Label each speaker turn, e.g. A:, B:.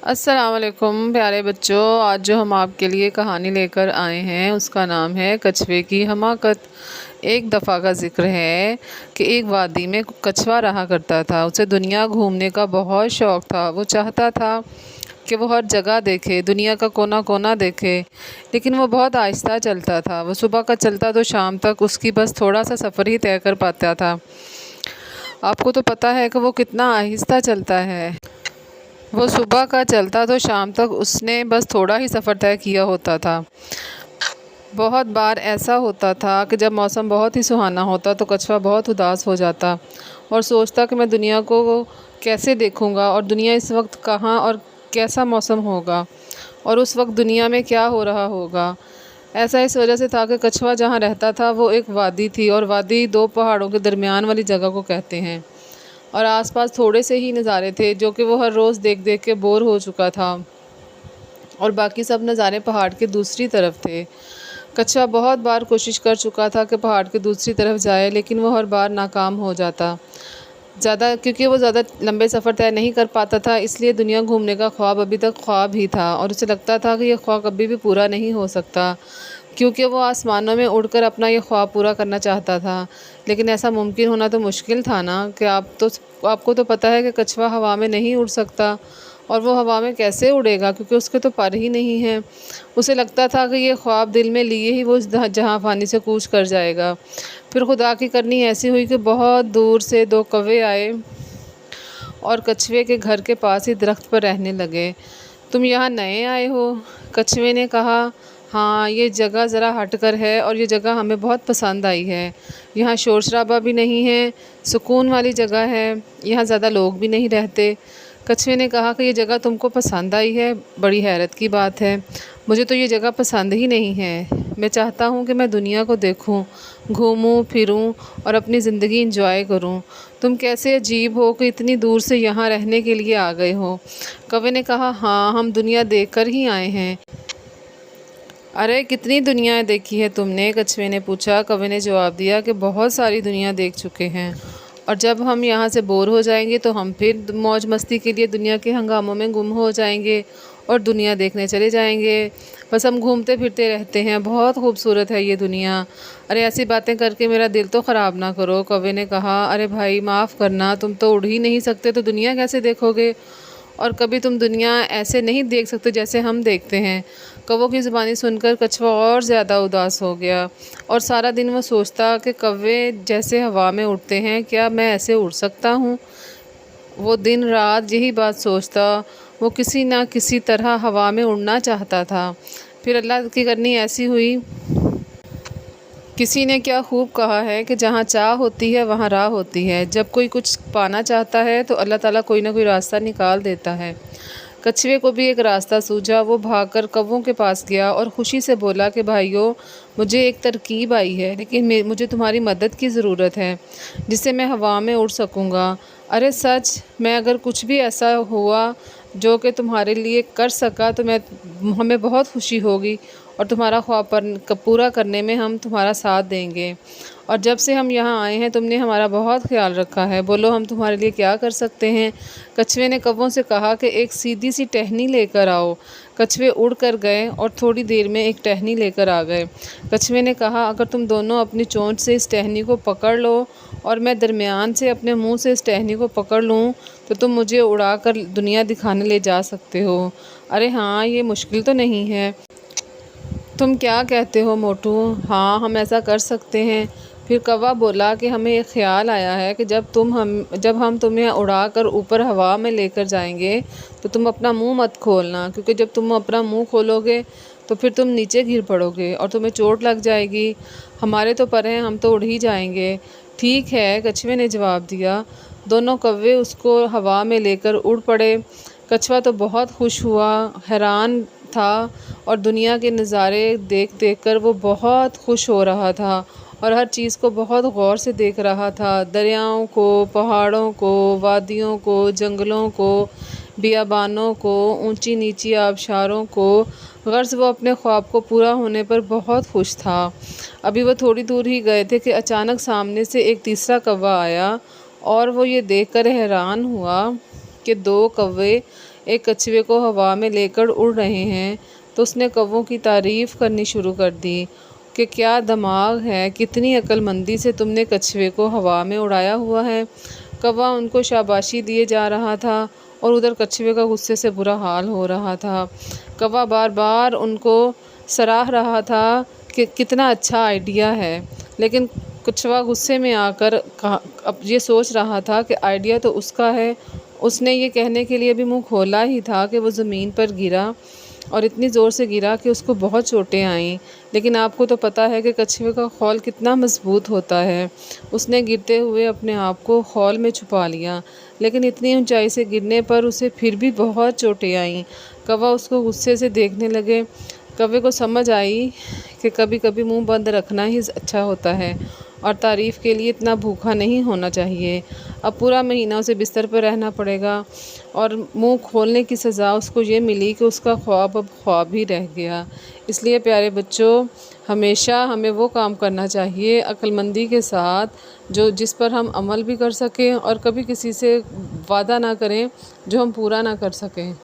A: السلام علیکم پیارے بچوں، آج جو ہم آپ کے لیے کہانی لے کر آئے ہیں اس کا نام ہے کچھوے کی حماقت۔ ایک دفعہ کا ذکر ہے کہ ایک وادی میں کچھوا رہا کرتا تھا۔ اسے دنیا گھومنے کا بہت شوق تھا۔ وہ چاہتا تھا کہ وہ ہر جگہ دیکھے، دنیا کا کونا کونا دیکھے، لیکن وہ بہت آہستہ چلتا تھا۔ وہ صبح کا چلتا تو شام تک اس کی بس تھوڑا سا سفر ہی طے کر پاتا تھا۔ آپ کو تو پتہ ہے کہ وہ کتنا آہستہ چلتا ہے۔ وہ صبح کا چلتا تو شام تک اس نے بس تھوڑا ہی سفر طے کیا ہوتا تھا۔ بہت بار ایسا ہوتا تھا کہ جب موسم بہت ہی سہانا ہوتا تو کچھوا بہت اداس ہو جاتا اور سوچتا کہ میں دنیا کو کیسے دیکھوں گا، اور دنیا اس وقت کہاں اور کیسا موسم ہوگا، اور اس وقت دنیا میں کیا ہو رہا ہوگا۔ ایسا اس وجہ سے تھا کہ کچھوا جہاں رہتا تھا وہ ایک وادی تھی، اور وادی دو پہاڑوں کے درمیان والی جگہ کو کہتے ہیں، اور آس پاس تھوڑے سے ہی نظارے تھے جو کہ وہ ہر روز دیکھ دیکھ کے بور ہو چکا تھا، اور باقی سب نظارے پہاڑ کے دوسری طرف تھے۔ کچھوا بہت بار کوشش کر چکا تھا کہ پہاڑ کے دوسری طرف جائے، لیکن وہ ہر بار ناکام ہو جاتا، کیونکہ وہ زیادہ لمبے سفر طے نہیں کر پاتا تھا۔ اس لیے دنیا گھومنے کا خواب ابھی تک خواب ہی تھا، اور اسے لگتا تھا کہ یہ خواب کبھی بھی پورا نہیں ہو سکتا، کیونکہ وہ آسمانوں میں اڑ کر اپنا یہ خواب پورا کرنا چاہتا تھا۔ لیکن ایسا ممکن ہونا تو مشکل تھا نا، کہ آپ کو تو پتہ ہے کہ کچھوا ہوا میں نہیں اڑ سکتا، اور وہ ہوا میں کیسے اڑے گا کیونکہ اس کے تو پر ہی نہیں ہیں۔ اسے لگتا تھا کہ یہ خواب دل میں لیے ہی وہ اس جہاں فانی سے کوچ کر جائے گا۔ پھر خدا کی کرنی ایسی ہوئی کہ بہت دور سے دو کوے آئے اور کچھوے کے گھر کے پاس ہی درخت پر رہنے لگے۔ تم یہاں نئے آئے ہو؟ کچھوے نے کہا، ہاں، یہ جگہ ذرا ہٹ کر ہے اور یہ جگہ ہمیں بہت پسند آئی ہے۔ یہاں شور شرابہ بھی نہیں ہے، سکون والی جگہ ہے، یہاں زیادہ لوگ بھی نہیں رہتے۔ کچھوے نے کہا کہ یہ جگہ تم کو پسند آئی ہے، بڑی حیرت کی بات ہے۔ مجھے تو یہ جگہ پسند ہی نہیں ہے۔ میں چاہتا ہوں کہ میں دنیا کو دیکھوں، گھوموں پھروں اور اپنی زندگی انجوائے کروں۔ تم کیسے عجیب ہو کہ اتنی دور سے یہاں رہنے کے لیے آ گئے ہو۔ کوے نے کہا، ہاں، ہم دنیا دیکھ کر ہی آئے ہیں۔ ارے کتنی دنیا دیکھی ہے تم نے؟ کچھوے نے پوچھا۔ کوے نے جواب دیا کہ بہت ساری دنیا دیکھ چکے ہیں، اور جب ہم یہاں سے بور ہو جائیں گے تو ہم پھر موج مستی کے لیے دنیا کے ہنگاموں میں گم ہو جائیں گے اور دنیا دیکھنے چلے جائیں گے۔ بس ہم گھومتے پھرتے رہتے ہیں، بہت خوبصورت ہے یہ دنیا۔ ارے ایسی باتیں کر کے میرا دل تو خراب نہ کرو۔ کوے نے کہا، ارے بھائی معاف کرنا، تم تو اڑ ہی نہیں سکتے تو دنیا کیسے دیکھو گے؟ اور کبھی تم دنیا ایسے نہیں دیکھ سکتے جیسے ہم دیکھتے ہیں۔ کووں کی زبانی سن کر کچھوا اور زیادہ اداس ہو گیا، اور سارا دن وہ سوچتا کہ کوے جیسے ہوا میں اڑتے ہیں، کیا میں ایسے اڑ سکتا ہوں؟ وہ دن رات یہی بات سوچتا۔ وہ کسی نہ کسی طرح ہوا میں اڑنا چاہتا تھا۔ پھر اللہ کی کرنی ایسی ہوئی۔ کسی نے کیا خوب کہا ہے کہ جہاں چاہ ہوتی ہے وہاں راہ ہوتی ہے۔ جب کوئی کچھ پانا چاہتا ہے تو اللہ تعالیٰ کوئی نہ کوئی راستہ نکال دیتا ہے۔ کچھوے کو بھی ایک راستہ سوجھا۔ وہ بھاگ کر کووں کے پاس گیا اور خوشی سے بولا کہ بھائیو، مجھے ایک ترکیب آئی ہے، لیکن مجھے تمہاری مدد کی ضرورت ہے جس سے میں ہوا میں اڑ سکوں گا۔ ارے سچ؟ میں اگر کچھ بھی ایسا ہوا جو کہ تمہارے لیے کر سکا تو ہمیں بہت خوشی ہوگی، اور تمہارا خواب پورا کرنے میں ہم تمہارا ساتھ دیں گے۔ اور جب سے ہم یہاں آئے ہیں تم نے ہمارا بہت خیال رکھا ہے، بولو ہم تمہارے لیے کیا کر سکتے ہیں؟ کچھوے نے کووں سے کہا کہ ایک سیدھی سی ٹہنی لے کر آؤ۔ کچھوے اڑ کر گئے اور تھوڑی دیر میں ایک ٹہنی لے کر آ گئے۔ کچھوے نے کہا، اگر تم دونوں اپنی چونچ سے اس ٹہنی کو پکڑ لو اور میں درمیان سے اپنے منہ سے اس ٹہنی کو پکڑ لوں تو تم مجھے اڑا کر دنیا دکھانے لے جا سکتے ہو۔ ارے ہاں، یہ مشکل تو نہیں ہے۔ تم کیا کہتے ہو موٹو؟ ہاں، ہم ایسا کر سکتے ہیں۔ پھر کوا بولا کہ ہمیں ایک خیال آیا ہے کہ جب ہم تمہیں اڑا کر اوپر ہوا میں لے کر جائیں گے تو تم اپنا منہ مت کھولنا، کیونکہ جب تم اپنا منہ کھولو گے تو پھر تم نیچے گر پڑو گے اور تمہیں چوٹ لگ جائے گی۔ ہمارے تو پر ہیں، ہم تو اڑ ہی جائیں گے۔ ٹھیک ہے، کچھوے نے جواب دیا۔ دونوں کوے اس کو ہوا میں لے کر اڑ پڑے۔ کچھوا تو بہت خوش ہوا، حیران تھا، اور دنیا کے نظارے دیکھ دیکھ کر وہ بہت خوش ہو رہا تھا اور ہر چیز کو بہت غور سے دیکھ رہا تھا، دریاؤں کو، پہاڑوں کو، وادیوں کو، جنگلوں کو، بیابانوں کو، اونچی نیچی آبشاروں کو۔ غرض وہ اپنے خواب کو پورا ہونے پر بہت خوش تھا۔ ابھی وہ تھوڑی دور ہی گئے تھے کہ اچانک سامنے سے ایک تیسرا کوا آیا، اور وہ یہ دیکھ کر حیران ہوا کہ دو کوے ایک کچھوے کو ہوا میں لے کر اڑ رہے ہیں تو اس نے کووں کی تعریف کرنی شروع کر دی کہ کیا دماغ ہے، کتنی عقل مندی سے تم نے کچھوے کو ہوا میں اڑایا ہوا ہے۔ کوا ان کو شاباشی دیے جا رہا تھا اور ادھر کچھوے کا غصے سے برا حال ہو رہا تھا۔ کوا بار بار ان کو سراہ رہا تھا کہ کتنا اچھا آئیڈیا ہے، لیکن کچھوا غصے میں آ کر اب یہ سوچ رہا تھا کہ آئیڈیا تو اس کا ہے۔ اس نے یہ کہنے کے لیے بھی منہ کھولا ہی تھا کہ وہ زمین پر گرا اور اتنی زور سے گرا کہ اس کو بہت چوٹیں آئیں، لیکن آپ کو تو پتہ ہے کہ کچھوے کا خول کتنا مضبوط ہوتا ہے۔ اس نے گرتے ہوئے اپنے آپ کو خول میں چھپا لیا، لیکن اتنی اونچائی سے گرنے پر اسے پھر بھی بہت چوٹیں آئیں۔ کوا اس کو غصے سے دیکھنے لگے۔ کوے کو سمجھ آئی کہ کبھی کبھی منہ بند رکھنا ہی اچھا ہوتا ہے اور تعریف کے لیے اتنا بھوکا نہیں ہونا چاہیے۔ اب پورا مہینہ اسے بستر پر رہنا پڑے گا اور منہ کھولنے کی سزا اس کو یہ ملی کہ اس کا خواب اب خواب ہی رہ گیا۔ اس لیے پیارے بچوں، ہمیشہ ہمیں وہ کام کرنا چاہیے عقل مندی کے ساتھ جس پر ہم عمل بھی کر سکیں، اور کبھی کسی سے وعدہ نہ کریں جو ہم پورا نہ کر سکیں۔